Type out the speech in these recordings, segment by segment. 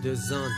deux zones.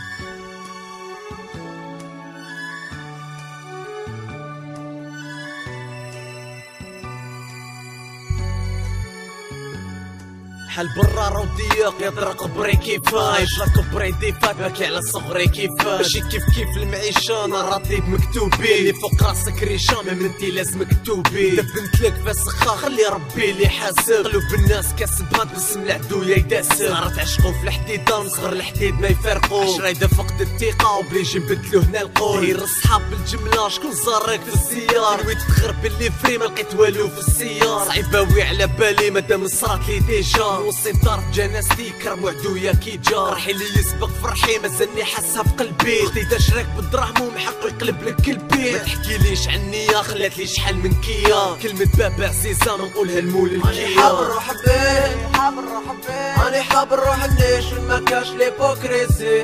حال برا راهو ضيق يضرق قبري كيفاش يضرق قبري ديفات باكي على صغري كيفاش ماشي كيف المعيشة انا راضي بمكتوبي اللي فوق راسك ريشة من انتي لازمك توبي دفنت لك فاسخة خلي ربي اللي حاسب قلوب الناس كاسبها باسم العدو يداسب صغار تعشقو في الحديدة ونصغر الحديد ما يفارقو عشرايدة فقد الثقة وبلي يجي نبدلو هنا القول داير الصحاب بالجملة شكون زارك في الزيار نويت تغرب اللي فري ما لقيت والو في السيار صعيباوي على بالي مادام صرات لي ديجا وصي الدار في جنازتي كرم عدويا كي جا فرحي اللي يسبق فرحي مازالني حاسها في قلبي اختي داش راك بالدراهم ومحق يقلب لك قلبي ما تحكيليش عنيا خلات لي شحال من كيا كلمة بابا عزيزة ما نقولها المول الكيا راني حاب نروح بيه راني حاب نروح نعيش وين ما كاش ليبوكريسي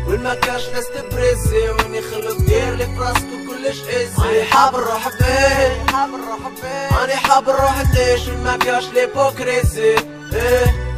وين ما كاش ناس تبريزي وين يخلوك دير لي فراسك وكلش ايزي راني حاب نروح بيه راني حاب نروح نعيش وين ما كاش ليبوكريسي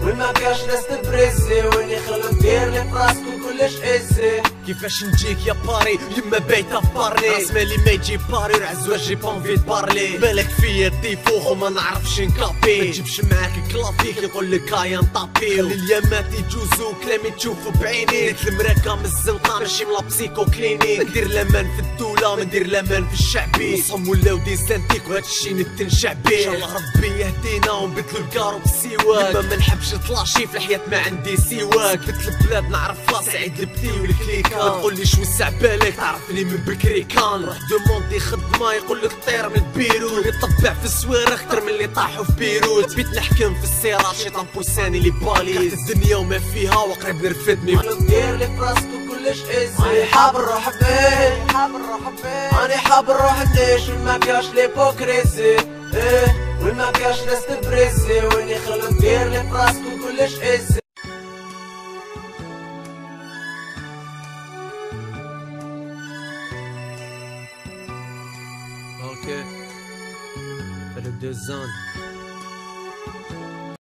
وين ما كاش ناس تبريزي وين يخلوك دير لي فراسك وكلش ايزي كيفاش نجيك يا باري يما بايته في بارلي راس مالي ما يجي باري العزواج جي بونفي بارلي بالك فيا ديفوخ وما نعرفش نكابي ما تجيبش معاك كلافيك يقولك هايا نطابي خلي اليامات يجوزو كلامي تشوفو بعيني نيت المراكة من الزنقة ماشي ملابسيكو كلينيك ما ندير لامان في الدولة ما ندير لامان في الشعبي نصهم ولاو دي سانتيك وهادشي نتن شعبي ان شاء الله ربي يهدينا ونبدلو الكارو بالسواك يما ما نحبش نطلاشي في الحياة ما عندي سواك بنت البلاد نعرفها سعيد البدي والكليكا ما تقوليش وسع بالك تعرفني من بكري كان روح دوموندي خدمة يقولك طير من بيروت يطبع في السويرة اكتر من اللي طاحوا في بيروت بيت نحكم في السيارة شيطان بوساني لي باليز الدنيا وما فيها وقريب نرفد خلوك دير لي فراسك وكلش ايزي راني حاب نروح بيه راني حاب نروح نعيش وين ما كاش ليبوكريسي وين ما كاش ناس تبريزي وين يخلوك دير لي فراسك وكلش ايزي Ok, fais le deux zones.